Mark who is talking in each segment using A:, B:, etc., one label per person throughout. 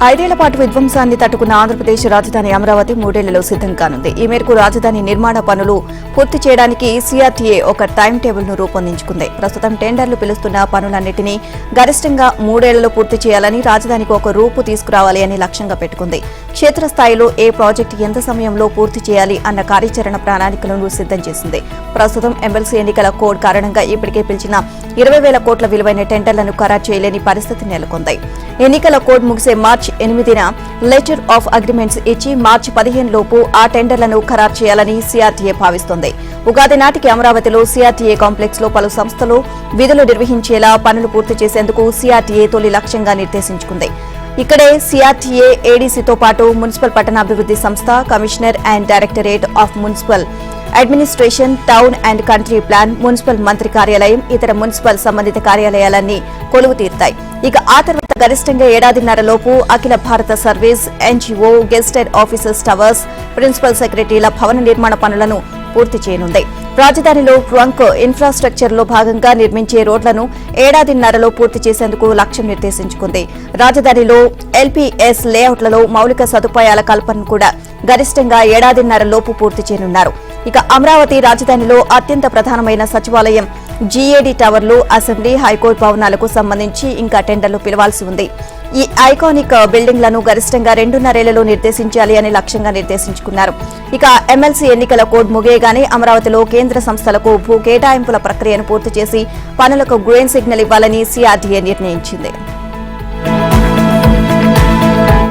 A: ఐదేళ్ల పాటు విధ్వంసాన్ని తట్టుకున్న ఆంధ్రప్రదేశ్ రాజధాని అమరావతి 3 ఏళ్లలో సిద్ధం కానుంది. ఈ మేరకు రాజధాని నిర్మాణ పనులు పూర్తి చేయడానికి సిఆర్టీఏ ఒక టైం టేబుల్ ను రూపొందించుకుంది. ప్రస్తుతం టెండర్లు పిలుస్తున్న పనులన్నింటినీ గరిష్టంగా 3 ఏళ్లలో పూర్తి చేయాలని, రాజధానికి ఒక రూపు తీసుకురావాలి అని లక్ష్యంగా పెట్టుకుంది. క్షేత్రస్థాయిలో ఏ ప్రాజెక్టు ఎంత సమయంలో పూర్తి చేయాలి అన్న కార్యాచరణ ప్రణాళికలను సిద్ధం చేసింది. ప్రస్తుతం ఎమ్మెల్సీ ఎన్నికల కోడ్ కారణంగా ఇప్పటికే పిలిచిన 20,000 కోట్ల విలువైన టెండర్లను ఖరారు చేయలేని పరిస్థితి నెలకొంది. ఎన్నికల కోడ్ ముగిసే మార్చి 8న లెటర్ ఆఫ్ అగ్రిమెంట్స్ ఇచ్చి మార్చి 15 లోపు ఆ టెండర్లను ఖరారు చేయాలని సిఆర్టీఏ భావిస్తోంది. ఉగాది నాటికి అమరావతిలో సిఆర్టీఏ కాంప్లెక్స్ లో పలు సంస్థలు విధులు నిర్వహించేలా పనులు పూర్తి చేసేందుకు సిఆర్టీఏ తొలి లక్ష్యంగా నిర్దేశించుకుంది. ఇక్కడే సిఆర్టీఏ ఏడీసీతో పాటు మున్సిపల్ పట్టణాభివృద్ధి సంస్థ, commissioner and directorate of municipal administration, town and country plan, municipal మంత్రి కార్యాలయం, ఇతర మున్సిపల్ సంబంధిత కార్యాలయాలన్నీ కొలువు తీరుతాయి. ఇక ఆ తర్వాత గరిష్టంగా 1.5 లోపు అఖిల భారత service, NGO, gazetted officers towers, principal సెక్రటరీల భవన నిర్మాణ పనులను పూర్తి చేయనుంది. రాజధానిలో ట్రంక్ ఇన్ఫ్రాస్ట్రక్చర్ లో భాగంగా నిర్మించే రోడ్లను 1.5 పూర్తి చేసేందుకు లక్ష్యం నిర్దేశించుకుంది. రాజధానిలో ఎల్పీఎస్ లేఅవుట్లలో మౌలిక సదుపాయాల కల్పనను కూడా గరిష్టంగా 1.5 లోపు పూర్తి చేయనున్నారు. ఇక అమరావతి రాజధానిలో అత్యంత ప్రధానమైన సచివాలయం, జీఏడీ టవర్లు, అసెంబ్లీ, హైకోర్టు భవనాలకు సంబంధించి ఇంకా టెండర్లు పిలవాల్సి ఉంది. ఈ ఐకానిక్ బిల్డింగ్లను గరిష్టంగా 2.5 ఏళ్లలో నిర్దేశించాలి అని లక్ష్యంగా నిర్దేశించుకున్నారు. ఇక ఎమ్మెల్సీ ఎన్నికల కోడ్ ముగియగానే అమరావతిలో కేంద్ర సంస్థలకు భూ కేటాయింపుల ప్రక్రియను పూర్తి చేసి పనులకు గ్రీన్ సిగ్నల్ ఇవ్వాలని సిఆర్టీఏ నిర్ణయించింది.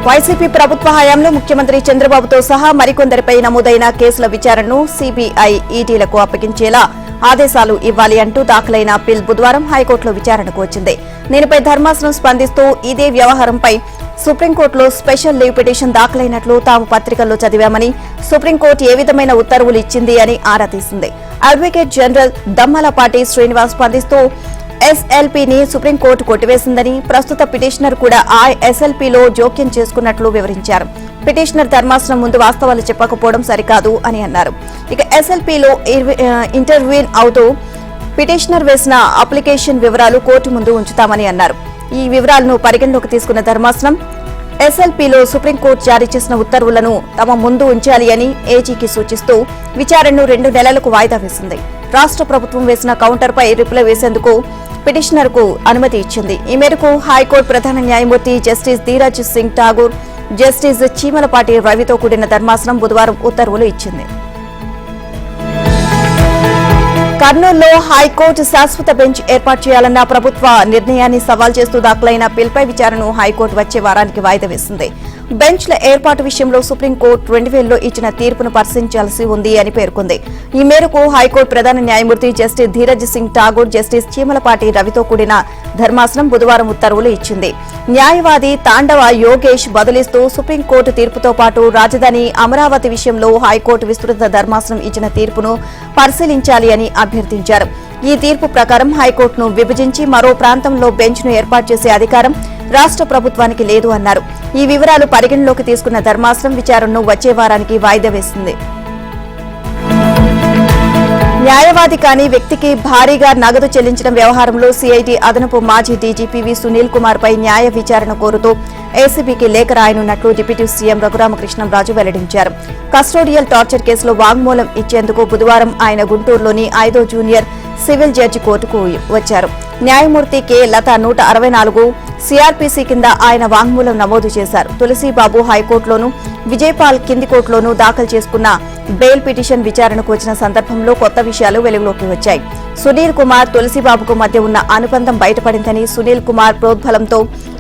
A: వైసీపీ ప్రభుత్వ హయాంలో ముఖ్యమంత్రి చంద్రబాబుతో సహా మరికొందరిపై నమోదైన కేసుల విచారణను సీబీఐ, ఈటీలకు అప్పగించేలా ఆదేశాలు ఇవ్వాలి అంటూ దాఖలైన పిల్ బుధవారం హైకోర్టులో విచారణకు వచ్చింది. దీనిపై ధర్మాసనం స్పందిస్తూ ఇదే వ్యవహారంపై సుప్రీంకోర్టులో స్పెషల్ లీవ్ పిటిషన్ దాఖలైనట్లు తాము పత్రికల్లో చదివామని, సుప్రీంకోర్టు ఏ విధమైన ఉత్తర్వులు ఇచ్చింది అని ఆరా తీసింది. అడ్వకేట్ జనరల్ దమ్మలపాటి శ్రీనివాస్ స్పందిస్తూ ఎస్ఎల్పీని సుప్రీంకోర్టు కొట్టివేసిందని, ప్రస్తుత పిటిషనర్ కూడా ఆ ఎస్ఎల్పీలో జోక్యం చేసుకున్నట్లు వివరించారు. పిటిషనర్ ధర్మాసనం ముందు వాస్తవాలు చెప్పకపోవడం సరికాదు అని అన్నారు. ఇక ఎస్ఎల్పీలో ఇంటర్వ్యూన్ అవుతూ పిటిషనర్ వేసిన అప్లికేషన్ వివరాలు కోర్టు ముందు ఉంచుతామని అన్నారు. ఈ వివరాలను పరిగణలోకి తీసుకున్న ధర్మాసనం ఎస్ఎల్పీలో సుప్రీంకోర్టు జారీ చేసిన ఉత్తర్వులను తమ ముందు ఉంచాలి అని ఏజీకి సూచిస్తూ విచారణను 2 నెలలకు వాయిదా వేసింది. రాష్ట్ర ప్రభుత్వం వేసిన కౌంటర్పై రిప్లై వేసేందుకు పిటిషనర్ కు అనుమతి ఇచ్చింది. ఈ మేరకు హైకోర్టు ప్రధాన న్యాయమూర్తి జస్టిస్ ధీరజ్ సింగ్ ఠాగూర్, జస్టిస్ చీమలపాటి రవితో కూడిన ధర్మాసనం బుధవారం ఉత్తర్వులు ఇచ్చింది. కర్నూలులో హైకోర్టు శాశ్వత బెంచ్ ఏర్పాటు చేయాలన్న ప్రభుత్వ నిర్ణయాన్ని సవాల్ చేస్తూ దాఖలైన పిల్పై విచారణను హైకోర్టు వచ్చే వారానికి వాయిదా వేసింది. బెంచ్ల ఏర్పాటు విషయంలో సుప్రీంకోర్టు 2000లో ఇచ్చిన తీర్పును పరిశీలించాల్సి ఉంది అని పేర్కొంది. ఈ మేరకు హైకోర్టు ప్రధాన న్యాయమూర్తి జస్టిస్ ధీరజ్ సింగ్ ఠాగూర్, జస్టిస్ చీమలపాటి రవితో కూడిన ధర్మాసనం బుధవారం ఉత్తర్వులు ఇచ్చింది. న్యాయవాది తాండవ యోగేష్ బదులిస్తూ సుప్రీంకోర్టు తీర్పుతో పాటు రాజధాని అమరావతి విషయంలో హైకోర్టు విస్తృత ధర్మాసనం ఇచ్చిన తీర్పును పరిశీలించాలి అని అభ్యర్థించారు. ఈ తీర్పు ప్రకారం హైకోర్టును విభజించి మరో ప్రాంతంలో బెంచ్ను ఏర్పాటు చేసే అధికారం రాష్ట్ర ప్రభుత్వానికి లేదు అన్నారు. ఈ వివరాలు పరిగణలోకి తీసుకున్న ధర్మాసనం విచారణను వచ్చే వారానికి వాయిదా వేసింది. న్యాయవాది కాని వ్యక్తికి భారీగా నగదు చెల్లించిన వ్యవహారంలో సిఐడి అదనపు మాజీ డీజీపీ సునీల్ కుమార్ పై న్యాయ విచారణ కోరుతూ ఏసీబీకి లేఖ రాయనున్నట్లు డిప్యూటీ సీఎం రఘురామకృష్ణంరాజు వెల్లడించారు. కస్టోడియల్ టార్చర్ కేసులో వాంగ్మూలం ఇచ్చేందుకు బుధవారం ఆయన గుంటూరులోని 5వ జూనియర్ సివిల్ జడ్జి కోర్టుకు వచ్చారు. న్యాయమూర్తి కె లత 164 సిఆర్పీసీ కింద ఆయన వాంగ్మూలం నమోదు చేశారు. తులసీబాబు హైకోర్టులోనూ, విజయపాల్ కింది కోర్టులోనూ దాఖలు చేసుకున్న బెయిల్ పిటిషన్ విచారణకు వచ్చిన సందర్భంలో కొత్త విషయాలు వెలుగులోకి వచ్చాయి. సునీల్ కుమార్, తులసీబాబుకు మధ్య ఉన్న అనుబంధం బయటపడిందని, సునీల్ కుమార్ ప్రోద్బలంతో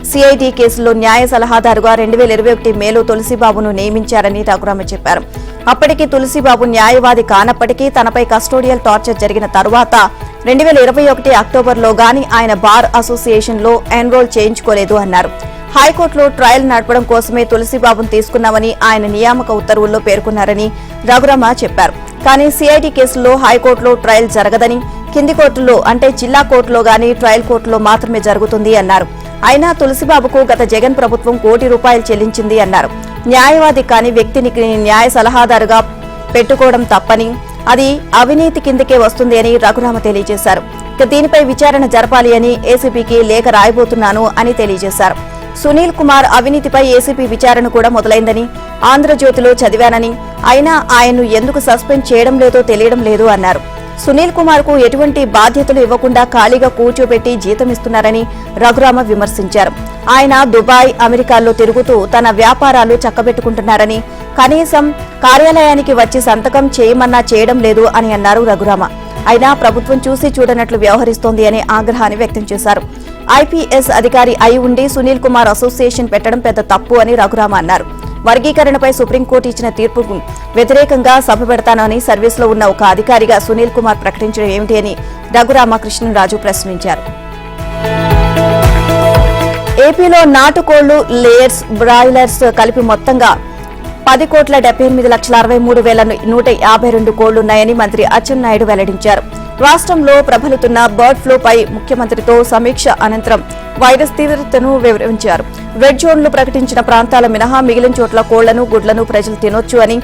A: సిఐడి కేసులో న్యాయ సలహాదారుగా 2021 మేలో తులసీబాబును నియమించారని రఘురామ చెప్పారు. అప్పటికి తులసీబాబు న్యాయవాది కానప్పటికీ తనపై కస్టోడియల్ టార్చర్ జరిగిన తరువాత 2021 అక్టోబర్లో గాని ఆయన బార్ అసోసియేషన్ లో ఎన్రోల్ చేయించుకోలేదు అన్నారు. హైకోర్టులో ట్రయల్ నడపడం కోసమే తులసీబాబును తీసుకున్నామని ఆయన నియామక ఉత్తర్వుల్లో పేర్కొన్నారని రఘురామ చెప్పారు. కానీ సిఐడి కేసులో హైకోర్టులో ట్రయల్ జరగదని, కింది కోర్టులో అంటే జిల్లా కోర్టులో గాని ట్రయల్ కోర్టులో మాత్రమే జరుగుతుంది అన్నారు. అయినా తులసీబాబుకు గత జగన్ ప్రభుత్వం ₹1 కోటి చెల్లించింది అన్నారు. న్యాయవాది కాని వ్యక్తిని న్యాయ సలహాదారుగా పెట్టుకోవడం తప్పని, అది అవినీతి కిందకే వస్తుంది అని రఘురామ తెలియజేశారు. దీనిపై విచారణ జరపాలి అని ఏసీబీకి లేఖ రాయబోతున్నాను అని తెలియజేశారు. సునీల్ కుమార్ అవినీతిపై ఏసీపీ విచారణ కూడా మొదలైందని, ఆంధ్రజ్యోతిలో చదివానని, అయినా ఆయన్ను ఎందుకు సస్పెండ్ చేయడం లేదో తెలియడం లేదు అన్నారు. సునీల్ కుమార్ కు ఎటువంటి బాధ్యతలు ఇవ్వకుండా ఖాళీగా కూర్చోబెట్టి జీతమిస్తున్నారని రఘురామ విమర్శించారు. ఆయన దుబాయ్, అమెరికాల్లో తిరుగుతూ తన వ్యాపారాలు చక్కబెట్టుకుంటున్నారని, కనీసం కార్యాలయానికి వచ్చి సంతకం చేయమన్నా చేయడం లేదు అని అన్నారు రఘురామ. అయినా ప్రభుత్వం చూసి చూడనట్లు వ్యవహరిస్తోంది అనే ఆగ్రహాన్ని వ్యక్తం చేశారు. ఐపీఎస్ అధికారి అయి ఉండి సునీల్ కుమార్ అసోసియేషన్ పెట్టడం పెద్ద తప్పు అని రఘురామ అన్నారు. వర్గీకరణపై సుప్రీంకోర్టు ఇచ్చిన తీర్పుకు వ్యతిరేకంగా సభ పెడతానని సర్వీసులో ఉన్న ఒక అధికారిగా సునీల్ కుమార్ ప్రకటించడం ఏమిటి అని రఘురామ కృష్ణరాజు ప్రశ్నించారు. ఏపీలో నాటుకోళ్లు, లేయర్స్, బ్రాయిలర్స్ కలిపి మొత్తంగా 10,78,63,152 కోళ్లున్నాయని మంత్రి అచ్చెన్నాయుడు వెల్లడించారు. రాష్ట్రంలో ప్రబలుతున్న బర్డ్ ఫ్లూపై ముఖ్యమంత్రితో సమీక్ష అనంతరం వైరస్ తీవ్రతను వివరించారు. రెడ్ జోన్లు ప్రకటించిన ప్రాంతాల మినహా మిగిలిన చోట్ల కోళ్లను, గుడ్లను ప్రజలు తినొచ్చు అని,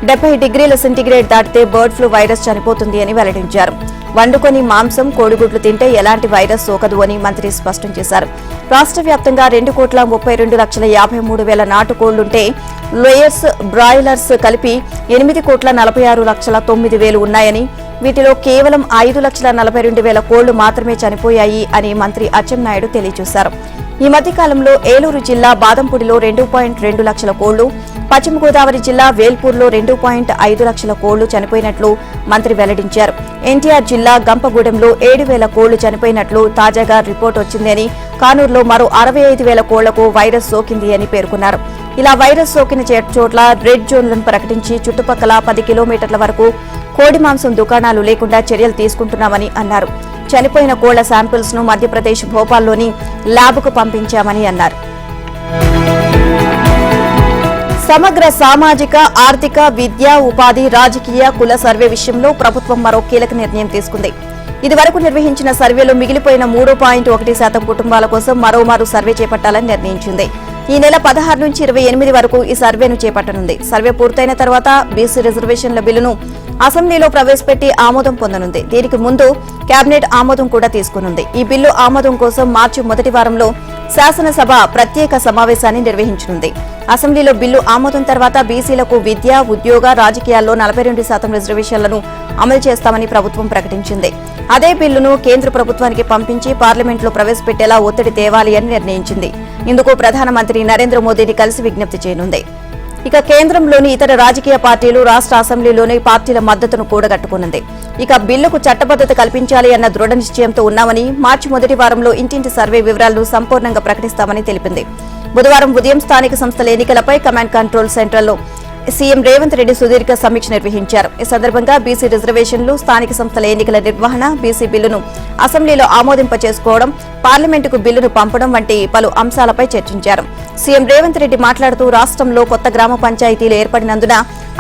A: 70 డిగ్రీల సెంటీగ్రేడ్ దాటితే బర్డ్ ఫ్లూ వైరస్ చనిపోతుంది అని వెల్లడించారు. వండుకొని మాంసం, కోడిగుడ్లు తింటే ఎలాంటి వైరస్ సోకదు అని మంత్రి స్పష్టం చేశారు. రాష్ట్ర వ్యాప్తంగా 2,32,53,000 నాటుకోళ్లుంటే లేయర్స్, బ్రాయిలర్స్ కలిపి 8,46,09,000 ఉన్నాయని, వీటిలో కేవలం 5,42,000 కోళ్లు మాత్రమే చనిపోయాయి అని మంత్రి అచ్చెన్నాయుడు తెలియజేశారు. ఈ మధ్య కాలంలో ఏలూరు జిల్లా బాదంపూడిలో 2.2 లక్షల కోళ్లు, పశ్చిమ గోదావరి జిల్లా వేల్పూర్లో 2.5 లక్షల కోళ్లు చనిపోయినట్లు మంత్రి వెల్లడించారు. ఎన్టీఆర్ జిల్లా గంపగూడెంలో 7,000 కోళ్లు చనిపోయినట్లు తాజాగా రిపోర్ట్ వచ్చిందని, కానూరులో మరో 65,000 కోళ్లకు వైరస్ సోకింది అని పేర్కొన్నారు. ఇలా వైరస్ సోకిన చోట్ల రెడ్ జోన్లను ప్రకటించి చుట్టుపక్కల 10 కిలోమీటర్ల వరకు కోడి మాంసం దుకాణాలు లేకుండా చర్యలు తీసుకుంటున్నామని అన్నారు. చనిపోయిన కోళ్ల శాంపిల్స్ ను మధ్యప్రదేశ్ భోపాల్లోని ల్యాబ్కు పంపించామని అన్నారు. సమగ్ర సామాజిక, ఆర్థిక, విద్యా, ఉపాధి, రాజకీయ, కుల సర్వే విషయంలో ప్రభుత్వం మరో కీలక నిర్ణయం తీసుకుంది. ఇదివరకు నిర్వహించిన సర్వేలో మిగిలిపోయిన 3.1% కుటుంబాల కోసం మరోమారు సర్వే చేపట్టాలని నిర్ణయించింది. ఈ నెల 16 నుంచి 28 వరకు ఈ సర్వేను చేపట్టనుంది. సర్వే పూర్తయిన తర్వాత బీసీ రిజర్వేషన్ల బిల్లును అసెంబ్లీలో ప్రవేశపెట్టి ఆమోదం పొందనుంది. దీనికి ముందు కేబినెట్ ఆమోదం కూడా తీసుకునుంది. ఈ బిల్లు ఆమోదం కోసం మార్చి మొదటి వారంలో శాసనసభ ప్రత్యేక సమావేశాన్ని నిర్వహించనుంది. అసెంబ్లీలో బిల్లు ఆమోదం తర్వాత బీసీలకు విద్య, ఉద్యోగ, రాజకీయాల్లో 42% రిజర్వేషన్లను అమలు చేస్తామని ప్రభుత్వం ప్రకటించింది. అదే బిల్లును కేంద్ర ప్రభుత్వానికి పంపించి పార్లమెంట్లో ప్రవేశపెట్టేలా ఒత్తిడి తేవాలి అని నిర్ణయించింది. ఇందుకు ప్రధానమంత్రి నరేంద్ర మోదీని కలిసి విజ్ఞప్తి చేయనుంది. ఇక కేంద్రంలోని ఇతర రాజకీయ పార్టీలు రాష్ట్ర అసెంబ్లీలోని పార్టీల మద్దతును కూడగట్టుకునుంది. ఇక బిల్లుకు చట్టబద్దత కల్పించాలి అన్న దృఢ నిశ్చయంతో ఉన్నామని, మార్చి మొదటి వారంలో ఇంటింటి సర్వే వివరాలను సంపూర్ణంగా ప్రకటిస్తామని తెలిపింది. బుధవారం ఉదయం స్థానిక సంస్థల ఎన్నికలపై కమాండ్ కంట్రోల్ సెంటర్లో సీఎం రేవంత్ రెడ్డి సుదీర్ఘ సమీక్ష నిర్వహించారు. ఈ సందర్భంగా బీసీ రిజర్వేషన్లు, స్థానిక సంస్థల ఎన్నికల నిర్వహణ, బీసీ బిల్లును అసెంబ్లీలో ఆమోదింపచేసుకోవడం, పార్లమెంటుకు బిల్లును పంపడం వంటి పలు అంశాలపై చర్చించారు. సీఎం రేవంత్ రెడ్డి మాట్లాడుతూ రాష్ట్రంలో కొత్త గ్రామ పంచాయతీలు ఏర్పడినందున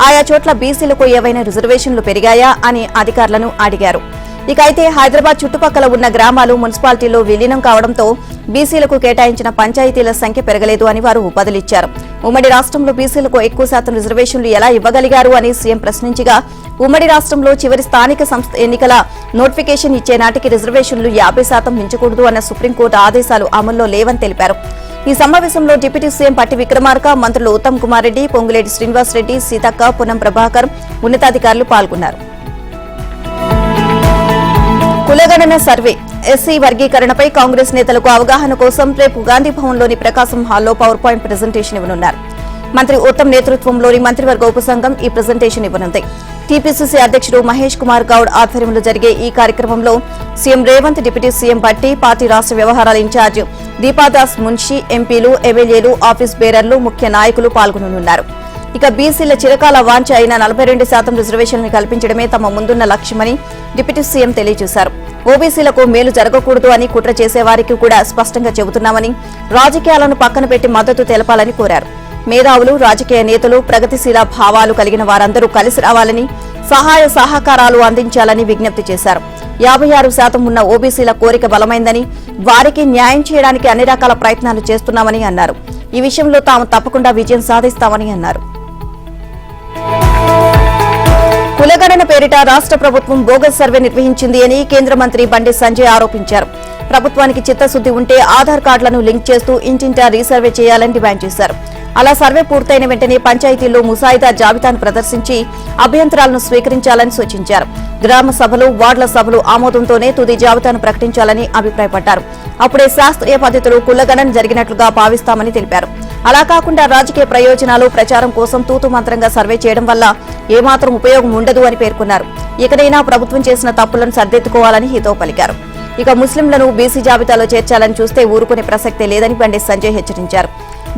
A: ఆయా చోట్ల బీసీలకు ఏవైనా రిజర్వేషన్లు పెరిగాయా అని అధికారులను అడిగారు. ఇక అయితే హైదరాబాద్ చుట్టుపక్కల ఉన్న గ్రామాలు మున్సిపాలిటీలో విలీనం కావడంతో బీసీలకు కేటాయించిన పంచాయతీల సంఖ్య పెరగలేదు అని వారు బదులిచ్చారు. ఉమ్మడి రాష్ట్రంలో బీసీలకు ఎక్కువ శాతం రిజర్వేషన్లు ఎలా ఇవ్వగలిగారు అని సీఎం ప్రశ్నించగా, ఉమ్మడి రాష్ట్రంలో చివరి స్థానిక సంస్థ ఎన్నికల నోటిఫికేషన్ ఇచ్చే నాటికి రిజర్వేషన్లు 50% మించకూడదు అన్న సుప్రీంకోర్టు ఆదేశాలు అమల్లో లేవని తెలిపారు. ఈ సమావేశంలో డిప్యూటీ సీఎం పట్టి విక్రమార్క, మంత్రులు ఉత్తమ్ కుమార్ రెడ్డి, పొంగులేటి శ్రీనివాసరెడ్డి, సీతక్క, పొన్నం ప్రభాకర్, ఉన్నతాధికారులు పాల్గొన్నారు. కులగణన సర్వే, ఎస్సీ వర్గీకరణపై కాంగ్రెస్ నేతలకు అవగాహన కోసం రేపు గాంధీభవన్లోని ప్రకాశం హాల్లో పవర్ పాయింట్ ప్రెజెంటేషన్ ఇవ్వనున్నారు. మంత్రి ఉత్తమ్ నేతృత్వంలోని మంత్రివర్గ ఉపసంఘం ఈ ప్రెజెంటేషన్ ఇవ్వనుంది. టీపీసీసీ అధ్యక్షుడు మహేష్ కుమార్ గౌడ్ ఆధ్వర్యంలో జరిగే ఈ కార్యక్రమంలో సీఎం రేవంత్, డిప్యూటీ సీఎం పట్టి, పార్టీ రాష్ట్ర వ్యవహారాల ఇన్ఛార్జ్ దీపాదాస్ మున్షి, ఎంపీలు, ఎమ్మెల్యేలు, ఆఫీస్ బేరర్లు, ముఖ్య నాయకులు పాల్గొననున్నారు. ఇక బీసీల చిరకాల వాంఛ అయిన 42% రిజర్వేషన్లు కల్పించడమే తమ ముందున్న లక్ష్యమని డిప్యూటీ సీఎం తెలియజేశారు. ఓబీసీలకు మేలు జరగకూడదు అని కుట్ర చేసేవారికి కూడా స్పష్టంగా చెబుతున్నామని, రాజకీయాలను పక్కన పెట్టి మద్దతు తెలపాలని కోరారు. మేధావులు, రాజకీయ నేతలు, ప్రగతిశీల భావాలు కలిగిన వారందరూ కలిసి రావాలని, సహాయ సహకారాలు అందించాలని విజ్ఞప్తి చేశారు. 56% ఉన్న ఓబీసీల కోరిక బలమైందని, వారికి న్యాయం చేయడానికి అన్ని రకాల ప్రయత్నాలు చేస్తున్నామని అన్నారు. ఈ విషయంలో తాము తప్పకుండా విజయం సాధిస్తామని అన్నారు. కులగణన పేరిట రాష్ట్ర ప్రభుత్వం బోగస్ సర్వే నిర్వహించింది అని కేంద్ర మంత్రి బండి సంజయ్ ఆరోపించారు. ప్రభుత్వానికి చిత్తశుద్ది ఉంటే ఆధార్ కార్డులను లింక్ చేస్తూ ఇంటింటా రీసర్వే చేయాలని డిమాండ్ చేశారు. అలా సర్వే పూర్తయిన వెంటనే పంచాయతీల్లో ముసాయిదా జాబితాను ప్రదర్శించి అభ్యంతరాలను స్వీకరించాలని సూచించారు. గ్రామ సభలు, వార్డుల సభలు ఆమోదంతోనే తుది జాబితాను ప్రకటించాలని అభిప్రాయపడ్డారు. అప్పుడే శాస్త్రీయ పద్ధతిలో కులగణన జరిగినట్లుగా భావిస్తామని తెలిపారు. అలా కాకుండా రాజకీయ ప్రయోజనాలు, ప్రచారం కోసం తూతు మంత్రంగా సర్వే చేయడం వల్ల ఏమాత్రం ఉపయోగం ఉండదు అని పేర్కొన్నారు. ఇకనైనా ప్రభుత్వం చేసిన తప్పులను సర్దెత్తుకోవాలని హితవు పలికారు. ఇక ముస్లింలను బీసీ జాబితాలో చేర్చాలని చూస్తే ఊరుకునే ప్రసక్తే లేదని బండి సంజయ్ హెచ్చరించారు.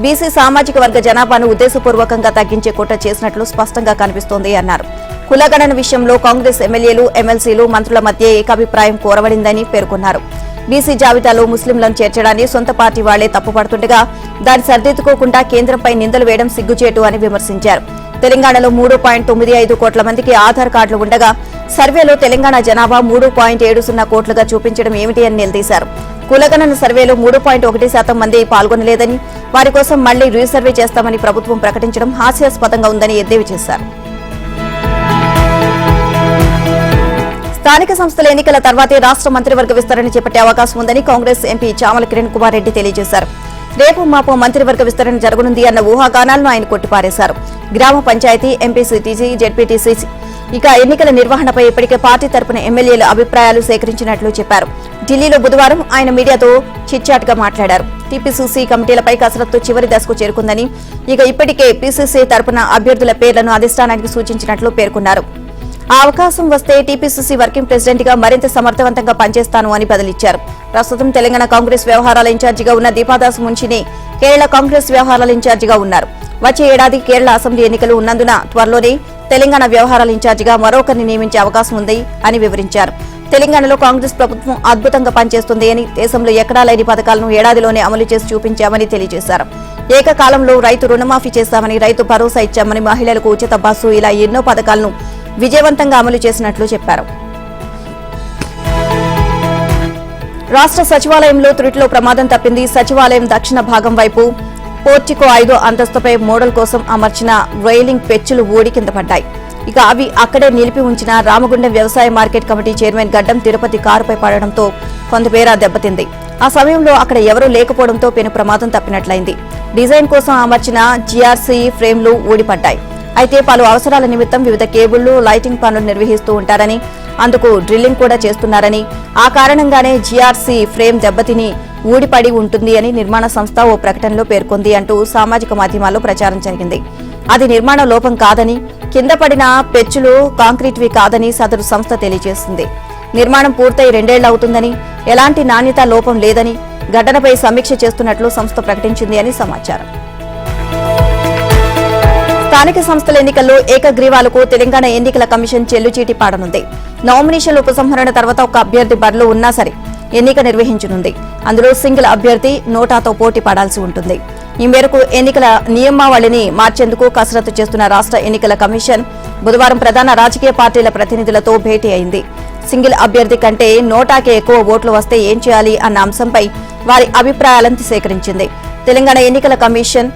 A: బీసీ సామాజిక వర్గ జనాభాను ఉద్దేశపూర్వకంగా తగ్గించే కుట్ర చేసినట్లు స్పష్టంగా కనిపిస్తోంది అన్నారు. కులగణన విషయంలో కాంగ్రెస్ ఎమ్మెల్యేలు, ఎమ్మెల్సీలు, మంత్రుల మధ్య ఏకాభిప్రాయం కోరబడిందని పేర్కొన్నారు. బీసీ జాబితాలో ముస్లింలను చేర్చడాన్ని సొంత పార్టీ వాళ్లే తప్పుపడుతుండగా దాన్ని సర్దిద్దుకోకుండా కేంద్రంపై నిందలు వేయడం సిగ్గుచేటు అని విమర్శించారు. తెలంగాణలో 3.95 కోట్ల మందికి ఆధార్ కార్డులు ఉండగా సర్వేలో తెలంగాణ జనాభా 3.70 కోట్లుగా చూపించడం ఏమిటి అని నిలదీశారు. కులగణన సర్వేలో 3.1% మంది పాల్గొనలేదని, వారి కోసం మళ్లీ రీసర్వే చేస్తామని ప్రభుత్వం ప్రకటించడం హాస్యాస్పదంగా ఉందని ఎద్దేవా చేశారు. స్థానిక సంస్థల ఎన్నికల తర్వాతే రాష్ట్ర మంత్రివర్గ విస్తరణ చేపట్టే అవకాశం ఉందని కాంగ్రెస్ ఎంపీ చామల కిరణ్ కుమార్ రెడ్డి తెలియజేశారు. రేపు మాపు మంత్రివర్గ విస్తరణ జరగనుంది అన్న ఊహాగానాలను ఆయన కొట్టిపారేశారు. గ్రామ పంచాయతీ, ఎంపీసీటీసీ, జెడ్పీటీసీ ఇక ఎన్నికల నిర్వహణపై ఇప్పటికే పార్టీ తరపున ఎమ్మెల్యేల అభిప్రాయాలు సేకరించినట్లు చెప్పారు. ఢిల్లీలో బుధవారం ఆయన మీడియాతో చిట్చాట్గా మాట్లాడారు. టీపీసీసీ కమిటీలపై కసరత్తు చివరి దశకు చేరుకుందని, ఇక ఇప్పటికే పీసీసీ తరపున అభ్యర్థుల పేర్లను అధిష్టానానికి సూచించినట్లు పేర్కొన్నారు. ఆ అవకాశం వస్తే టీపీసీసీ వర్కింగ్ ప్రెసిడెంట్ గా మరింత సమర్థవంతంగా పనిచేస్తాను అని బదిలిచ్చారు. ప్రస్తుతం తెలంగాణ కాంగ్రెస్ వ్యవహారాల ఇన్ఛార్జిగా ఉన్న దీపాదాస్ మున్షిని కేరళ కాంగ్రెస్ వ్యవహారాల ఇన్ఛార్జిగా ఉన్నారు. వచ్చే ఏడాది కేరళ అసెంబ్లీ ఎన్నికలు ఉన్నందున త్వరలోనే తెలంగాణ వ్యవహారాల ఇన్ఛార్జిగా మరొకరిని నియమించే అవకాశం ఉంది అని వివరించారు. తెలంగాణలో కాంగ్రెస్ ప్రభుత్వం అద్భుతంగా పనిచేస్తుంది అని, దేశంలో ఎక్కడా లేని పథకాలను ఏడాదిలోనే అమలు చేసి చూపించామని తెలియజేశారు. ఏకకాలంలో రైతు రుణమాఫీ చేస్తామని, రైతు భరోసా ఇచ్చామని, మహిళలకు ఉచిత బస్సు ఇలా ఎన్నో పథకాలను విజయవంతంగా అమలు చేసినట్లు చెప్పారు. రాష్ట్ర సచివాలయంలో త్రుటిలో ప్రమాదం తప్పింది. సచివాలయం దక్షిణ భాగం వైపు పోర్టికో 5వ అంతస్తుపై మోడల్ కోసం అమర్చిన రైలింగ్ పెచ్చులు ఊడి కింద పడ్డాయి. ఇక అవి అక్కడే నిలిపి ఉంచిన రామగుండం వ్యవసాయ మార్కెట్ కమిటీ చైర్మన్ గడ్డం తిరుపతి కారుపై పడడంతో కొంతమేర దెబ్బతింది. ఆ సమయంలో అక్కడ ఎవరూ లేకపోవడంతో పెను ప్రమాదం తప్పినట్లయింది. డిజైన్ కోసం అమర్చిన జీఆర్సీ ఫ్రేమ్లు ఊడిపడ్డాయి. అయితే పలు అవసరాల నిమిత్తం వివిధ కేబుళ్లు, లైటింగ్ పనులు నిర్వహిస్తూ ఉంటారని, అందుకు డ్రిల్లింగ్ కూడా చేస్తున్నారని, ఆ కారణంగానే జీఆర్సీ ఫ్రేమ్ దెబ్బతిని ఊడిపడి ఉంటుంది అని నిర్మాణ సంస్థ ఓ ప్రకటనలో పేర్కొంది అంటూ సామాజిక మాధ్యమాల్లో ప్రచారం జరిగింది. అది నిర్మాణ లోపం కాదని, కింద పడిన పెచ్చులు కాంక్రీట్వి కాదని సదరు సంస్థ తెలియజేసింది. నిర్మాణం పూర్తయి 2 ఏళ్లు అవుతుందని, ఎలాంటి నాణ్యత లోపం లేదని ఘటనపై సమీక్ష చేస్తున్నట్లు సంస్థ ప్రకటించింది అని సమాచారం. స్థానిక సంస్థల ఎన్నికల్లో ఏకగ్రీవాలకు తెలంగాణ ఎన్నికల కమిషన్ చెల్లుచీటి పాడనుంది. నామినేషన్ల ఉపసంహరణ తర్వాత ఒక అభ్యర్థి బరిలో ఉన్నా సరే ఎన్నిక నిర్వహించనుంది. అందులో సింగిల్ అభ్యర్థి నోటాతో పోటీ పడాల్సి ఉంటుంది. ఈ మేరకు ఎన్నికల నియమావళిని మార్చేందుకు కసరత్తు చేస్తున్న రాష్ట్ర ఎన్నికల కమిషన్ బుధవారం ప్రధాన రాజకీయ పార్టీల ప్రతినిధులతో భేటీ అయింది. సింగిల్ అభ్యర్థి కంటే నోటాకే ఎక్కువ ఓట్లు వస్తే ఏం చేయాలి అన్న అంశంపై వారి అభిప్రాయాలను సేకరించింది. తెలంగాణ ఎన్నికల కమిషన్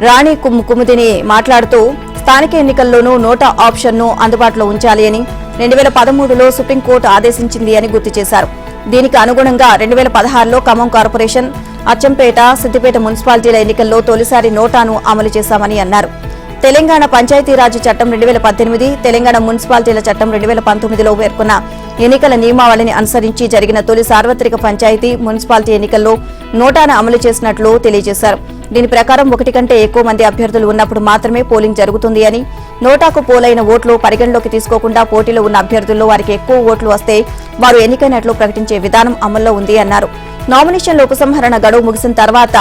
A: రాణి కుముదిని మాట్లాడుతూ స్థానిక ఎన్నికల్లోనూ నోటా ఆప్షన్ను అందుబాటులో ఉంచాలి అని 2013లో సుప్రీంకోర్టు ఆదేశించింది అని గుర్తు చేశారు. దీనికి అనుగుణంగా 2016లో ఖమ్మం కార్పొరేషన్, అచ్చంపేట, సిద్దిపేట మున్సిపాలిటీల ఎన్నికల్లో తొలిసారి నోటాను అమలు చేశామని అన్నారు. తెలంగాణ పంచాయతీరాజ్ చట్టం 2018, తెలంగాణ మున్సిపాలిటీల చట్టం 2019లో పేర్కొన్న ఎన్నికల నియమావళిని అనుసరించి జరిగిన తొలి సార్వత్రిక పంచాయతీ, మున్సిపాలిటీ ఎన్నికల్లో నోటాను అమలు చేసినట్లు తెలియజేశారు. దీని ప్రకారం 1 కంటే ఎక్కువ మంది అభ్యర్థులు ఉన్నప్పుడు మాత్రమే పోలింగ్ జరుగుతుంది అని, నోటాకు పోలైన ఓట్లు పరిగణలోకి తీసుకోకుండా పోటీలో ఉన్న అభ్యర్థుల్లో వారికి ఎక్కువ ఓట్లు వస్తే వారు ఎన్నికైనట్లు ప్రకటించే విధానం అమల్లో ఉంది అన్నారు. నామినేషన్ల ఉపసంహరణ గడువు ముగిసిన తర్వాత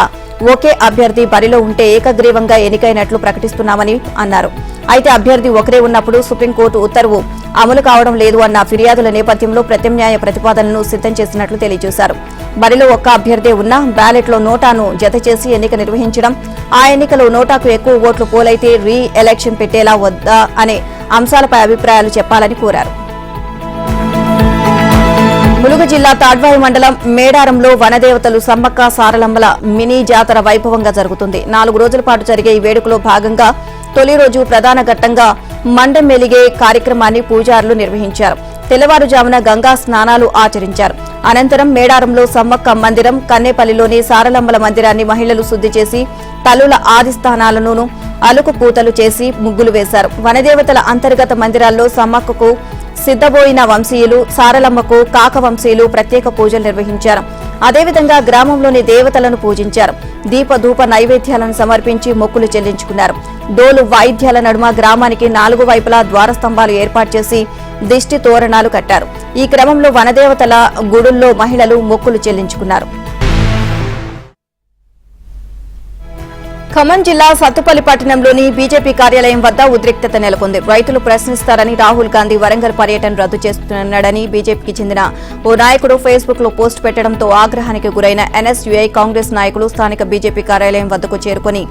A: ఒకే అభ్యర్థి బరిలో ఉంటే ఏకగ్రీవంగా ఎన్నికైనట్లు ప్రకటిస్తున్నామని అన్నారు. అయితే అభ్యర్థి ఒకరే ఉన్నప్పుడు సుప్రీంకోర్టు ఉత్తర్వు అమలు కావడం లేదు అన్న ఫిర్యాదుల నేపథ్యంలో ప్రత్యామ్నాయ ప్రతిపాదనను సిద్ధం చేసినట్లు తెలియజేశారు. బరిలో ఒక్క అభ్యర్థే ఉన్నా బ్యాలెట్లో నోటాను జత చేసి ఎన్నిక నిర్వహించడం, ఆ ఎన్నికలో నోటాకు ఎక్కువ ఓట్లు పోలైతే రీ ఎలక్షన్ పెట్టేలా వద్దా అనే అంశాలపై అభిప్రాయాలు చెప్పాలని కోరారు. ములుగు జిల్లా తాడ్వాయి మండలం మేడారంలో వనదేవతలు సమ్మక్క సారలమ్మల మినీ జాతర వైభవంగా జరుగుతుంది. 4 రోజుల పాటు జరిగే ఈ వేడుకలో భాగంగా తొలి రోజు ప్రధాన ఘట్టంగా మండం మెలిగే కార్యక్రమాన్ని పూజారులు నిర్వహించారు. తెల్లవారుజామున గంగా స్నానాలు ఆచరించారు. అనంతరం మేడారంలో సమ్మక్క మందిరం, కన్నేపల్లిలోని సారలమ్మల మందిరాన్ని మహిళలు శుద్ధి చేసి తల్లుల ఆదిస్థానాలను అలుకు పూతలు చేసి ముగ్గులు వేశారు. వనదేవతల అంతర్గత మందిరాల్లో సమ్మక్కకు సిద్ధబోయిన వంశీయులు, సారలమ్మకు కాక వంశీయులు ప్రత్యేక పూజలు నిర్వహించారు. అదేవిధంగా గ్రామంలోని దేవతలను పూజించారు. దీప ధూప నైవేద్యాలను సమర్పించి మొక్కులు చెల్లించుకున్నారు. డోలు వాయిద్యాల నడుమ గ్రామానికి 4 వైపులా ద్వారస్తంభాలు ఏర్పాటు చేసి దిష్టి తోరణాలు కట్టారు. ఈ క్రమంలో వనదేవతల గుడుల్లో మహిళలు మొక్కులు చెల్లించుకున్నారు. ఖమ్మం జిల్లా సత్తుపల్లి పట్టణంలోని బీజేపీ కార్యాలయం వద్ద ఉద్రిక్తత నెలకొంది. రైతులు ప్రశ్నిస్తారని రాహుల్ గాంధీ వరంగల్ పర్యటన రద్దు చేస్తున్నాడని బీజేపీకి చెందిన ఓ నాయకుడు ఫేస్బుక్ లో పోస్ట్ పెట్టడంతో ఆగ్రహానికి గురైన ఎన్ఎస్యుఐ కాంగ్రెస్ నాయకులు స్థానిక బీజేపీ కార్యాలయం వద్దకు చేరుకుని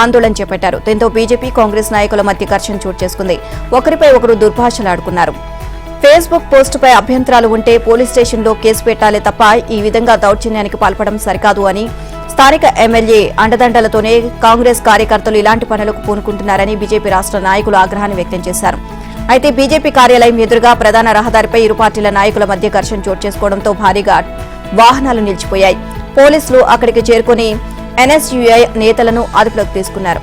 A: ఆందోళన చేపట్టారు. దీంతో బీజేపీ కాంగ్రెస్ నాయకుల మధ్య ఘర్షణ చోటు చేసుకుంది. ఒకరిపై ఒకరు దుర్భాషలాడుకున్నారు. ఫేస్బుక్ పోస్టుపై అభ్యంతరాలు ఉంటే పోలీస్ స్టేషన్లో కేసు పెట్టాలే తప్ప ఈ విధంగా దౌర్జన్యానికి పాల్పడడం సరికాదు అని స్థానిక ఎమ్మెల్యే అండదండలతోనే కాంగ్రెస్ కార్యకర్తలు ఇలాంటి పనులకు పూనుకుంటున్నారని బీజేపీ రాష్ట్ర నాయకులు ఆగ్రహాన్ని వ్యక్తం చేశారు. అయితే బీజేపీ కార్యాలయం ఎదురుగా ప్రధాన రహదారిపై ఇరు పార్టీల నాయకుల మధ్య ఘర్షణ చోటు చేసుకోవడంతో భారీగా వాహనాలు నిలిచిపోయాయి. పోలీసులు అక్కడికి చేరుకుని ఎన్ఎస్యుఐ నేతలను అదుపులోకి తీసుకున్నారు.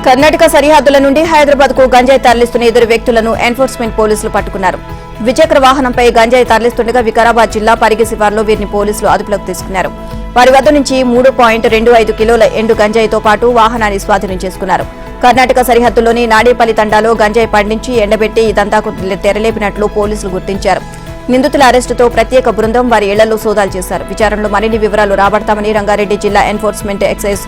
A: కర్ణాటక సరిహద్దుల నుండి హైదరాబాద్ కు గంజాయి తరలిస్తున్న 2 వ్యక్తులను ఎన్ఫోర్స్మెంట్ పోలీసులు పట్టుకున్నారు. ద్విచక్ర వాహనంపై గంజాయి తరలిస్తుండగా వికారాబాద్ జిల్లా పరిగి శివార్లో వీరిని పోలీసులు అదుపులోకి తీసుకున్నారు. వారి వద్ద నుంచి 3.25 కిలోల ఎండు గంజాయితో పాటు వాహనాన్ని స్వాధీనం చేసుకున్నారు. కర్ణాటక సరిహద్దులోని నాడేపల్లి తండాలో గంజాయి పండించి ఎండబెట్టి ఇదంతాకు తెరలేపినట్లు పోలీసులు గుర్తించారు. నిందితుల అరెస్టుతో ప్రత్యేక బృందం వారి ఇళ్లలో సోదాలు చేశారు. విచారణలో మరిన్ని వివరాలు రాబడతామని రంగారెడ్డి జిల్లా enforcement excise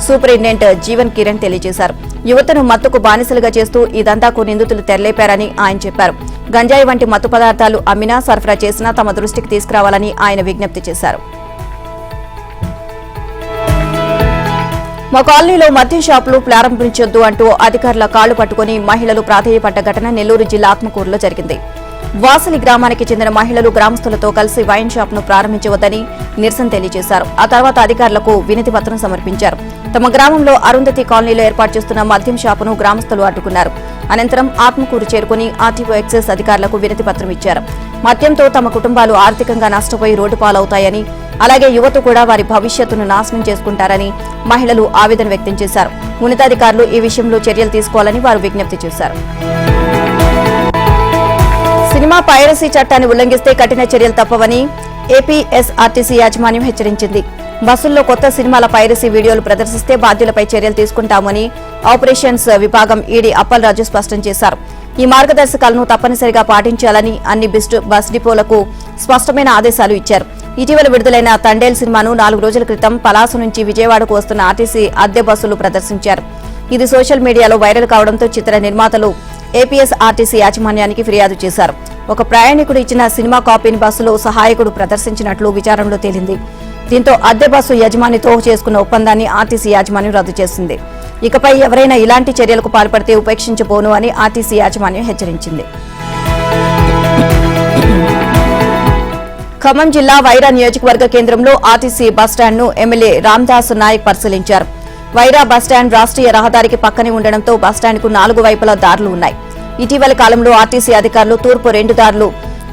A: superintendent Jeevan Kiran తెలియజేశారు. యువతను మత్తుకు బానిసలుగా చేస్తూ ఇదంతాకు నిందితులు తెరలేపారని ఆయన చెప్పారు. గంజాయి వంటి మత్తు పదార్థాలు అమ్మినా, సరఫరా చేసినా తమ దృష్టికి తీసుకురావాలని ఆయన విజ్ఞప్తి చేశారు. మా కాలనీలో మద్యం షాపులు ప్రారంభించొద్దు అంటూ అధికారుల కాళ్లు పట్టుకుని మహిళలు ప్రాధేయపడ్డ ఘటన నెల్లూరు జిల్లా ఆత్మకూరులో జరిగింది. వాసలి గ్రామానికి చెందిన మహిళలు గ్రామస్తులతో కలిసి వైన్ షాప్ ను ప్రారంభించవద్దని నిరసన తెలియజేశారు. ఆ తర్వాత అధికారులకు వినతి పత్రం సమర్పించారు. తమ గ్రామంలో అరుంధతి కాలనీలో ఏర్పాటు చేస్తున్న మద్యం షాపును గ్రామస్తులు అడ్డుకున్నారు. అనంతరం ఆత్మకూరు చేరుకుని ఆర్టీఓ ఎక్సైజ్ అధికారులకు వినతి పత్రం ఇచ్చారు. మద్యంతో తమ కుటుంబాలు ఆర్థికంగా నష్టపోయి రోడ్డు పాలవుతాయని, అలాగే యువత కూడా వారి భవిష్యత్తును నాశనం చేసుకుంటారని మహిళలు ఆవేదన వ్యక్తం చేశారు. ఉన్నతాధికారులు ఈ విషయంలో చర్యలు తీసుకోవాలని వారు విజ్ఞప్తి చేశారు. సినిమా పైరసీ చట్టాన్ని ఉల్లంఘిస్తే కఠిన చర్యలు తప్పవని ఏపీఎస్ఆర్టీసీ యాజమాన్యం హెచ్చరించింది. బస్సుల్లో కొత్త సినిమాల పైరసీ వీడియోలు ప్రదర్శిస్తే బాధ్యులపై చర్యలు తీసుకుంటామని ఆపరేషన్స్ విభాగం ఈడీ అప్పలరాజు స్పష్టం చేశారు. ఈ మార్గదర్శకాలను తప్పనిసరిగా పాటించాలని అన్ని బస్ డిపోలకు స్పష్టమైన ఆదేశాలు ఇచ్చారు. ఇటీవల విడుదలైన తండేల్ సినిమాను 4 రోజుల క్రితం పలాస నుంచి విజయవాడకు వస్తున్న ఆర్టీసీ అద్దె బస్సులు ప్రదర్శించారు. ఇది సోషల్ మీడియాలో వైరల్ కావడంతో చిత్ర నిర్మాతలు ఏపీఎస్ఆర్టీసీ యాజమాన్యానికి ఫిర్యాదు చేశారు. ఒక ప్రయాణికుడు ఇచ్చిన సినిమా కాపీని బస్సులో సహాయకుడు ప్రదర్శించినట్లు విచారణలో తేలింది. దీంతో అద్దె బస్సు యజమానితో చేసుకున్న ఒప్పందాన్ని ఆర్టీసీ యాజమాన్యం రద్దు చేసింది. ఇకపై ఎవరైనా ఇలాంటి చర్యలకు పాల్పడితే ఉపేక్షించబోను అని ఆర్టీసీ యాజమాన్యం హెచ్చరించింది. ఖమ్మం జిల్లా వైరా నియోజకవర్గ కేంద్రంలో ఆర్టీసీ బస్టాండ్ను ఎమ్మెల్యే రామ్దాస్ నాయక్ పరిశీలించారు. వైరా బస్టాండ్ రాష్ట్రీయ రహదారికి పక్కనే ఉండడంతో బస్టాండ్కు 4 వైపులా దారులు ఉన్నాయి. ఇటీవల కాలంలో ఆర్టీసీ అధికారులు తూర్పు 2 దారులు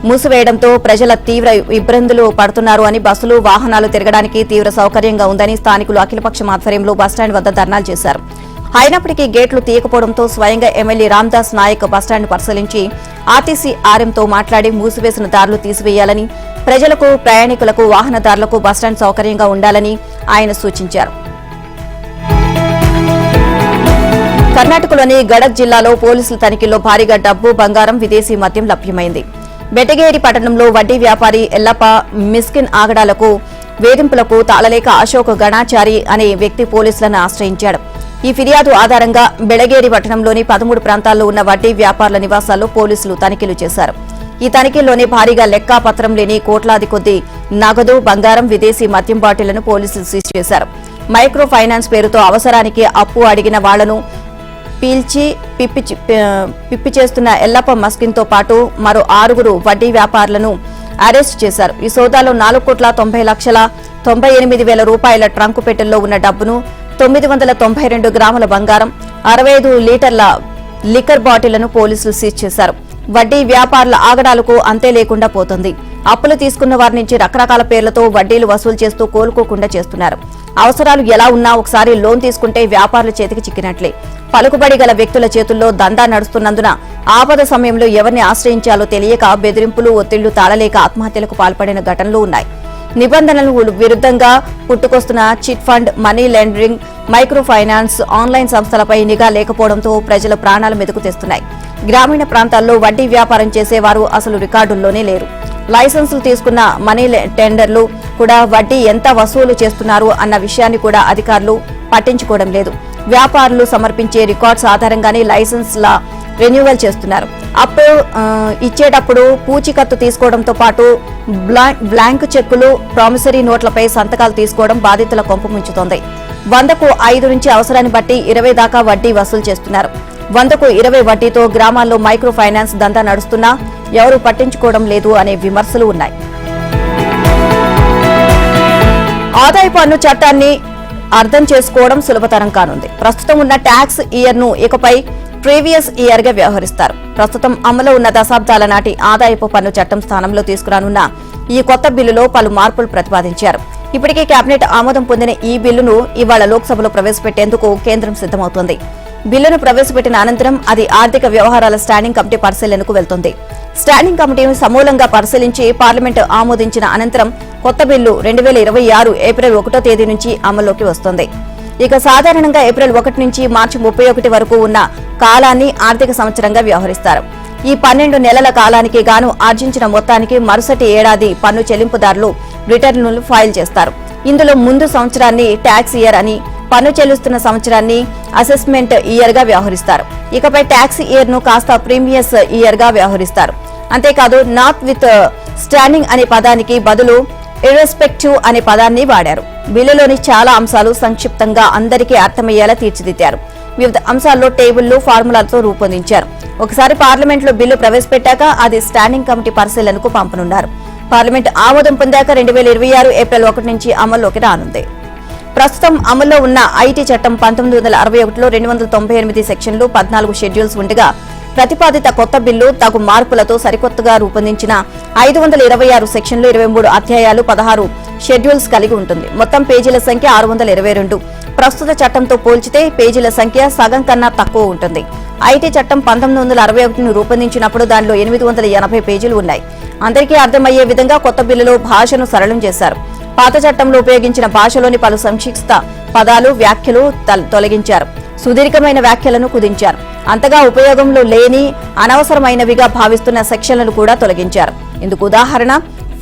A: మూసివేయడంతో ప్రజల తీవ్ర ఇబ్బందులు పడుతున్నారు అని, బస్సులు వాహనాలు తిరగడానికి తీవ్ర సౌకర్యంగా ఉందని స్థానికులు అఖిలపక్షం ఆధ్వర్యంలో బస్టాండ్ వద్ద ధర్నాలు చేశారు. అయినప్పటికీ గేట్లు తీయకపోవడంతో స్వయంగా ఎమ్మెల్యే రామ్దాస్ నాయక్ బస్టాండ్ పరిశీలించి ఆర్టీసీ ఆర్ఎంతో మాట్లాడి మూసివేసిన దారులు తీసివేయాలని, ప్రజలకు, ప్రయాణికులకు, వాహనదారులకు బస్టాండ్ సౌకర్యంగా ఉండాలని ఆయన సూచించారు. కర్ణాటకలోని గడక్ జిల్లాలో పోలీసుల తనిఖీల్లో భారీగా డబ్బు, బంగారం, విదేశీ మద్యం లభ్యమైంది. బెటగేరి పట్టణంలో వడ్డీ వ్యాపారి ఎల్లప్ప మిస్కిన్ ఆగడాలకు, వేధింపులకు తాళలేక అశోక్ గణాచారి అనే వ్యక్తి పోలీసులను ఆశ్రయించాడు. ఈ ఫిర్యాదు ఆధారంగా బెళగేరి పట్టణంలోని 13 ప్రాంతాల్లో ఉన్న వడ్డీ వ్యాపారుల నివాసాల్లో పోలీసులు తనిఖీలు చేశారు. ఈ తనిఖీల్లోనే భారీగా లెక్కాపత్రం లేని కోట్లాది కొద్దీ నగదు, బంగారం, విదేశీ మద్యం బాటిళ్లను పోలీసులు సీజ్ చేశారు. మైక్రో ఫైనాన్స్ పేరుతో అవసరానికి అప్పు అడిగిన వాళ్లను పీల్చి పిప్పి చేస్తున్న ఎల్లప్ప మస్కిన్తో పాటు మరో 6 వడ్డీ వ్యాపారులను అరెస్టు చేశారు. ఈ సోదాలో 4,90,98,000 రూపాయల ట్రంకు పెట్టెల్లో ఉన్న డబ్బును, 992 గ్రాముల బంగారం, 65 లీటర్ల లిక్కర్ బాటిళ్లను పోలీసులు సీజ్ చేశారు. వడ్డీ వ్యాపారుల ఆగడాలకు అంతే లేకుండా పోతుంది. అప్పులు తీసుకున్న వారి నుంచి రకరకాల పేర్లతో వడ్డీలు వసూలు చేస్తూ కోలుకోకుండా చేస్తున్నారు. అవసరాలు ఎలా ఉన్నా ఒకసారి లోన్ తీసుకుంటే వ్యాపారుల చేతికి చిక్కినట్లే. పలుకుబడి గల వ్యక్తుల చేతుల్లో దందా నడుస్తున్నందున ఆపద సమయంలో ఎవరిని ఆశ్రయించాలో తెలియక బెదిరింపులు, ఒత్తిళ్లు తాళలేక ఆత్మహత్యలకు పాల్పడిన ఘటనలు ఉన్నాయి. నిబంధనలకు విరుద్ధంగా పుట్టుకొస్తున్న chit fund, money laundering, micro finance, online సంస్థలపై నిఘా లేకపోవడంతో ప్రజల ప్రాణాలు మెతుకు తెస్తున్నాయి. గ్రామీణ ప్రాంతాల్లో వడ్డీ వ్యాపారం చేసేవారు అసలు రికార్డుల్లోనే లేరు. లైసెన్సులు తీసుకున్న మనీ టెండర్లు కూడా వడ్డీ ఎంత వసూలు చేస్తున్నారు అన్న విషయాన్ని కూడా అధికారులు పట్టించుకోవడం లేదు. వ్యాపారులు సమర్పించే రికార్డ్స్ ఆధారంగానే లైసెన్స్ల రెన్యువల్ చేస్తున్నారు. అప్పుడు ఇచ్చేటప్పుడు పూచీకత్తు తీసుకోవడంతో పాటు బ్లాంక్ చెక్కులు, ప్రామిసరీ నోట్లపై సంతకాలు తీసుకోవడం బాధితుల కొంప ముంచుతోంది. 100కు 5 నుంచి అవసరాన్ని బట్టి 20 దాకా వడ్డీ వసూలు చేస్తున్నారు. 100కు 20 వడ్డీతో గ్రామాల్లో మైక్రో ఫైనాన్స్ దందా నడుస్తున్నా ఎవరూ పట్టించుకోవడం లేదు అనే విమర్శలు ఉన్నాయి. ఆదాయ పన్ను చట్టాన్ని అర్థం చేసుకోవడం సులభతరం కానుంది. ప్రస్తుతం ఉన్న ట్యాక్స్ ఇయర్ ను ఇకపై ప్రీవియస్ ఇయర్ గా వ్యవహరిస్తారు. ప్రస్తుతం అమలు ఉన్న దశాబ్దాల నాటి ఆదాయపు పన్ను చట్టం స్థానంలో తీసుకురానున్న ఈ కొత్త బిల్లులో పలు మార్పులు ప్రతిపాదించారు. ఇప్పటికే కేబినెట్ ఆమోదం పొందిన ఈ బిల్లును ఇవాళ లోక్సభలో ప్రవేశపెట్టేందుకు కేంద్రం సిద్దమవుతోంది. బిల్లును ప్రవేశపెట్టిన అనంతరం అది ఆర్థిక వ్యవహారాల స్టాండింగ్ కమిటీ పరిశీలనకు వెళ్తుంది. స్టాండింగ్ కమిటీని సమూలంగా పరిశీలించి పార్లమెంటు ఆమోదించిన అనంతరం కొత్త బిల్లు 2026 ఏప్రిల్ 1వ తేదీ నుంచి అమల్లోకి వస్తుంది. ఇక సాధారణంగా ఏప్రిల్ 1 నుంచి మార్చి 31 వరకు ఉన్న కాలాన్ని ఆర్థిక సంవత్సరంగా వ్యవహరిస్తారు. ఈ 12 నెలల కాలానికి గాను ఆర్జించిన మొత్తానికి మరుసటి ఏడాది పన్ను చెల్లింపుదారులు రిటర్నులు ఫైల్ చేస్తారు. ఇందులో ముందు సంవత్సరాన్ని ట్యాక్స్ ఇయర్ అని, పన్ను చెల్లిస్తున్న సంవత్సరాన్ని అసెస్మెంట్ ఇయర్ గా వ్యవహరిస్తారు. ఇకపై ట్యాక్స్ ఇయర్ ను కాస్త ప్రీమియస్ ఇయర్ గా వ్యవహరిస్తారు. అంతేకాదు నాట్ విత్ స్టాండింగ్ అనే పదానికి బదులు ఇర్రెస్పెక్టివ్ అనే పదాన్ని వాడారు. బిల్లులోని చాలా అంశాలు సంక్షిప్తంగా అందరికీ అర్థమయ్యేలా తీర్చిదిద్దారు. వివిధ అంశాల్లో టేబుళ్లు, ఫార్ములాలతో రూపొందించారు. ఒకసారి పార్లమెంట్లో బిల్లు ప్రవేశపెట్టాక అది స్టాండింగ్ కమిటీ పరిశీలనకు పంపనున్నారు. పార్లమెంట్ ఆమోదం పొందాక 2026 ఏప్రిల్ 1 నుంచి అమల్లోకి రానుంది. ప్రస్తుతం అమల్లో ఉన్న ఐటీ చట్టం 1961లో 298 సెక్షన్లు, 14 షెడ్యూల్స్ ఉండగా ప్రతిపాదిత కొత్త బిల్లు తగు మార్పులతో సరికొత్తగా రూపొందించిన 526 సెక్షన్లు, 23 అధ్యాయాలు, 16 షెడ్యూల్స్ కలిగి ఉంటుంది. మొత్తం పేజీల సంఖ్య 622. ప్రస్తుత చట్టంతో పోల్చితే పేజీల సంఖ్య సగం కన్నా తక్కువ ఉంటుంది. ఐటీ చట్టం 1961ను రూపొందించినప్పుడు దానిలో 880 పేజీలు ఉన్నాయి. అందరికీ అర్థమయ్యే విధంగా కొత్త బిల్లులో భాషను సరళం చేశారు. పాత చట్టంలో ఉపయోగించిన భాషలోని పలు సంక్షిప్త పదాలు, వ్యాఖ్యలు తొలగించారు. సుదీర్ఘమైన వ్యాఖ్యలను కుదించారు. అంతగా ఉపయోగంలో లేని, అనవసరమైనవిగా భావిస్తున్న సెక్షన్లను కూడా తొలగించారు. ఇందుకు ఉదాహరణ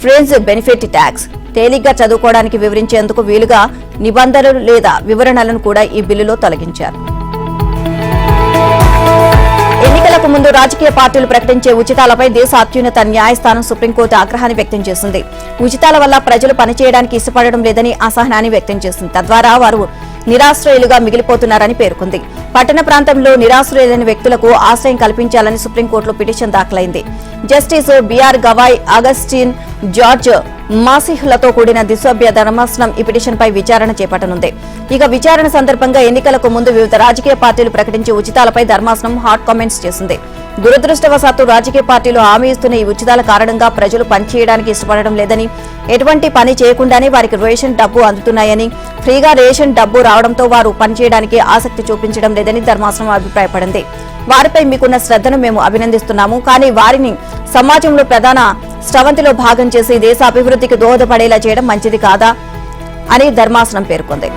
A: ఫ్రెండ్స్ బెనిఫిట్ ట్యాక్స్. తేలిగ్గా చదువుకోవడానికి వివరించేందుకు వీలుగా నిబంధనలు లేదా వివరణలను కూడా ఈ బిల్లులో తొలగించారు. ఎన్నికలకు ముందు రాజకీయ పార్టీలు ప్రకటించే ఉచితాలపై దేశ అత్యున్నత న్యాయస్థానం సుప్రీంకోర్టు ఆగ్రహాన్ని వ్యక్తం చేసింది. ఉచితాల వల్ల ప్రజలు పనిచేయడానికి ఇష్టపడడం లేదని అసహనాన్ని వ్యక్తం చేసింది. తద్వారా వారు నిరాశ్రయులుగా మిగిలిపోతున్నారని పేర్కొంది. పట్టణ ప్రాంతంలో నిరాశ్రయులైన వ్యక్తులకు ఆశ్రయం కల్పించాలని సుప్రీంకోర్టులో పిటిషన్ దాఖలైంది. Justice BR Gavai, Augustine George మాసిహ్లతో కూడిన ద్విసభ్య ధర్మాసనం ఈ పిటిషన్పై విచారణ చేపట్టనుంది. ఇక విచారణ సందర్భంగా ఎన్నికలకు ముందు వివిధ రాజకీయ పార్టీలు ప్రకటించే ఉచితాలపై ధర్మాసనం హాట్ కామెంట్స్ చేసింది. దురదృష్టవశాత్తు రాజకీయ పార్టీలు హామీ ఇస్తున్న ఈ ఉచితాల కారణంగా ప్రజలు పనిచేయడానికి ఇష్టపడడం లేదని, ఎటువంటి పని చేయకుండానే వారికి రేషన్ డబ్బు అందుతున్నాయని, ఫ్రీగా రేషన్ డబ్బు రావడంతో వారు పనిచేయడానికి ఆసక్తి చూపించడం లేదని ధర్మాసనం అభిప్రాయపడింది. వారిపై మీకున్న శ్రద్ధను మేము అభినందిస్తున్నాము, కానీ వారిని సమాజంలో ప్రధాన స్రవంతిలో భాగం చేసి దేశ అభివృద్ధికి దోహదపడేలా చేయడం మంచిది కాదా అని ధర్మాసనం పేర్కొంది.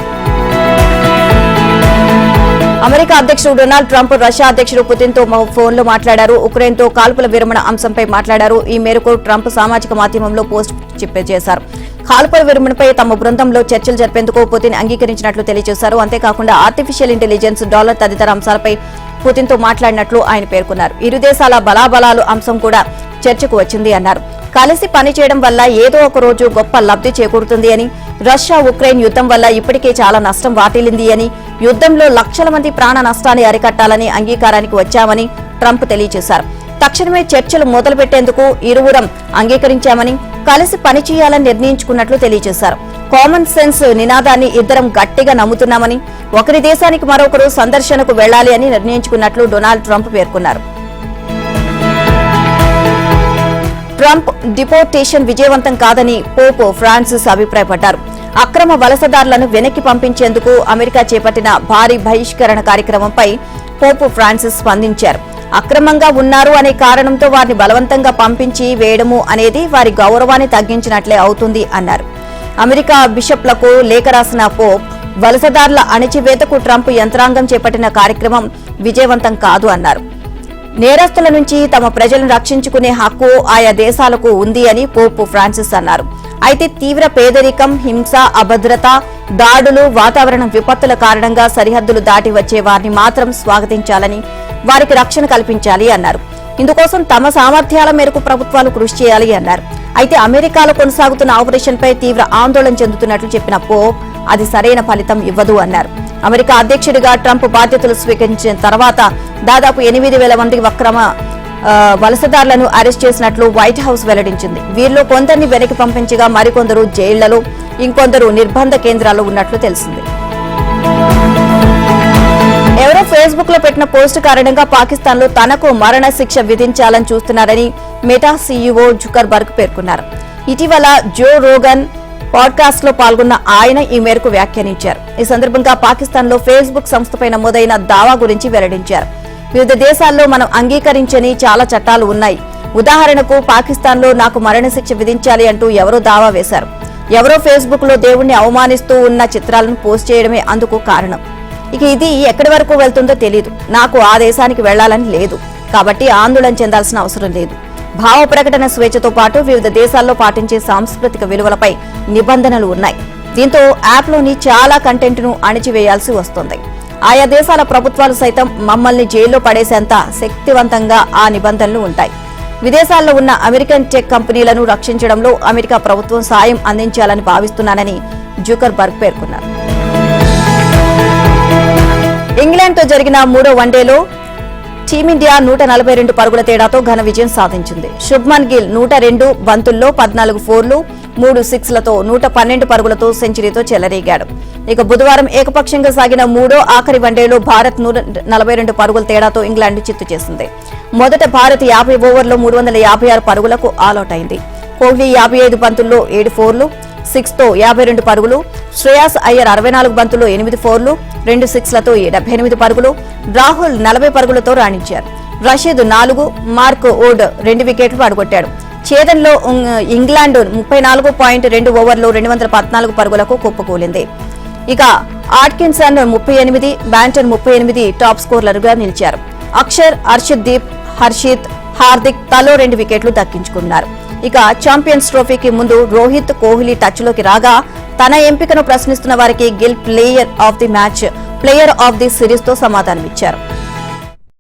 A: అమెరికా అధ్యక్షుడు డొనాల్డ్ ట్రంప్ రష్యా అధ్యక్షుడు పుతిన్ తో ఫోన్లో మాట్లాడారు. ఉక్రెయిన్ తో కాల్పుల విరమణ అంశంపై మాట్లాడారు. ఈ మేరకు ట్రంప్ సామాజిక మాధ్యమంలో పోస్ట్ చేశారు. కాల్పుల విరమణపై తమ బృందంలో చర్చలు జరిపేందుకు పుతిన్ అంగీకరించినట్లు తెలియజేశారు. అంతేకాకుండా ఆర్టిఫిషియల్ ఇంటెలిజెన్స్, డాలర్ తదితర అంశాలపై పుతిన్ తో మాట్లాడినట్లు ఆయన పేర్కొన్నారు. ఇరు దేశాల బలాబలాలు అంశం కూడా చర్చకు వచ్చింది అన్నారు. కలిసి పనిచేయడం వల్ల ఏదో ఒక రోజు గొప్ప లబ్ధి చేకూరుతుంది అని, రష్యా ఉక్రెయిన్ యుద్ధం వల్ల ఇప్పటికే చాలా నష్టం వాటిల్లింది అని, యుద్ధంలో లక్షల మంది ప్రాణ నష్టాన్ని అరికట్టాలని అంగీకారానికి వచ్చామని ట్రంప్ తెలియజేశారు. తక్షణమే చర్చలు మొదలుపెట్టేందుకు ఇరువురం అంగీకరించామని, కలిసి పనిచేయాలని నిర్ణయించుకున్నట్లు తెలియజేశారు. కామన్ సెన్స్ నినాదాన్ని ఇద్దరం గట్టిగా నమ్ముతున్నామని, ఒకరి దేశానికి మరొకరు సందర్శనకు వెళ్లాలి అని నిర్ణయించుకున్నట్లు డొనాల్డ్ ట్రంప్ పేర్కొన్నారు. ట్రంప్ డిపోర్టేషన్ విజయవంతం కాదని పోప్ ఫ్రాన్సిస్ అభిప్రాయపడ్డారు. అక్రమ వలసదారులను వెనక్కి పంపించేందుకు అమెరికా చేపట్టిన భారీ బహిష్కరణ కార్యక్రమంపై పోప్ ఫ్రాన్సిస్ స్పందించారు. అక్రమంగా ఉన్నారు అనే కారణంతో వారిని బలవంతంగా పంపించి వేయడము అనేది వారి గౌరవాన్ని తగ్గించినట్లే అవుతుంది అన్నారు. అమెరికా బిషప్లకు లేఖ రాసిన పోప్ వలసదారుల అణచివేతకు ట్రంప్ యంత్రాంగం చేపట్టిన కార్యక్రమం విజయవంతం కాదు అన్నారు. నేరస్తుల నుంచి తమ ప్రజలను రక్షించుకునే హక్కు ఆయా దేశాలకు ఉంది అని పోప్ ఫ్రాన్సిస్ అన్నారు. అయితే తీవ్ర పేదరికం, హింస, అభద్రత, దాడులు, వాతావరణ విపత్తుల కారణంగా సరిహద్దులు దాటి వచ్చే వారిని మాత్రం స్వాగతించాలని, వారికి రక్షణ కల్పించాలి అన్నారు. ఇందుకోసం తమ సామర్థ్యాల మేరకు ప్రభుత్వాలు కృషి చేయాలి అన్నారు. అయితే అమెరికాలో కొనసాగుతున్న ఆపరేషన్పై తీవ్ర ఆందోళన చెందుతున్నట్లు చెప్పిన పోప్ అది సరైన ఫలితం ఇవ్వదు అన్నారు. అమెరికా అధ్యక్షుడిగా ట్రంప్ బాధ్యతలు స్వీకరించిన తర్వాత దాదాపు 8,000 మంది అక్రమ వలసదారులను అరెస్ట్ చేసినట్లు వైట్ హౌస్ వెల్లడించింది. వీరిలో కొందరిని వెనక్కి పంపించగా మరికొందరు జైళ్లలో, ఇంకొందరు నిర్బంధ కేంద్రాల్లో ఉన్నట్లు తెలిసింది. ఎవరో ఫేస్బుక్ లో పెట్టిన పోస్టు కారణంగా పాకిస్తాన్ లో తనకు మరణ శిక్ష విధించాలని చూస్తున్నారని మెటా సీఈఓ జుకర్ బర్గ్ పేర్కొన్నారు. ఇటీవల జో రోగన్ పాడ్కాస్ట్ లో పాల్గొన్న ఆయన ఈ మేరకు వ్యాఖ్యానించారు. ఈ సందర్భంగా పాకిస్తాన్ లో ఫేస్బుక్ సంస్థపై నమోదైన దావా గురించి వెల్లడించారు. వివిధ దేశాల్లో మనం అంగీకరించని చాలా చట్టాలు ఉన్నాయి. ఉదాహరణకు పాకిస్తాన్ లో నాకు మరణశిక్ష విధించాలి అంటూ ఎవరో దావా వేశారు. ఎవరో ఫేస్బుక్ లో దేవుణ్ణి అవమానిస్తూ ఉన్న చిత్రాలను పోస్ట్ చేయడమే అందుకు కారణం. ఇక ఇది ఎక్కడి వరకు వెళ్తుందో తెలీదు. నాకు ఆ దేశానికి వెళ్లాలని లేదు, కాబట్టి ఆందోళన చెందాల్సిన అవసరం లేదు. భావ ప్రకటన స్వేచ్ఛతో పాటు వివిధ దేశాల్లో పాటించే సాంస్కృతిక విలువలపై నిబంధనలు ఉన్నాయి. దీంతో యాప్లోని చాలా కంటెంట్ను అణిచివేయాల్సి వస్తుంది. ఆయా దేశాల ప్రభుత్వాలు సైతం మమ్మల్ని జైల్లో పడేసేంత శక్తివంతంగా ఆ నిబంధనలు ఉంటాయి. విదేశాల్లో ఉన్న అమెరికన్ టెక్ కంపెనీలను రక్షించడంలో అమెరికా ప్రభుత్వం సాయం అందించాలని భావిస్తున్నానని జుకర్ బర్గ్ పేర్కొన్నారు. ఇంగ్లాండ్తో జరిగిన 3వ వన్డేలో టీమిండియా 142 పరుగుల తేడాతో ఘన విజయం సాధించింది. శుభ్మన్ గిల్ 102 బంతుల్లో 14 ఫోర్లు, 3 సిక్స్లతో 112 పరుగులతో సెంచరీతో చెలరేగాడు. ఇక బుధవారం ఏకపక్షంగా సాగిన 3వ ఆఖరి వన్డేలో భారత్ 142 పరుగుల తేడాతో ఇంగ్లాండ్ చిత్తు చేసింది. మొదట భారత్ 50 ఓవర్లో 356 పరుగులకు ఆలౌట్ అయింది. కోహ్లీ 55 బంతుల్లో 7 ఫోర్లు, 6 తో 52 పరుగులు, శ్రేయాస్ అయ్యర్ 64 బంతుల్లో 8 ఫోర్లు, 2 సిక్స్లతో 78 పరుగులు, రాహుల్ 40 పరుగులతో రాణించారు. రషీద్ 4, మార్క్ ఓడ్ 2 వికెట్లు పడగొట్టాడు. ఛేదన్లో ఇంగ్లాండ్ 34.2 ఓవర్లో 214 పరుగులకు కుప్పకూలింది. ఇక ఆట్కిన్సన్ 38, బ్యాంటన్ 38 టాప్ స్కోర్లర్గా నిలిచారు. అక్షర్, హర్షదీప్, హర్షిత్, హార్దిక్ తలో 2 వికెట్లు దక్కించుకున్నారు. ఇక ఛాంపియన్స్ ట్రోఫీకి ముందు రోహిత్, కోహ్లీ టచ్లోకి రాగా తన ఎంపికను ప్రశ్నిస్తున్న వారికి Gill player of the match, player of the series తో సమాధానమిచ్చారు.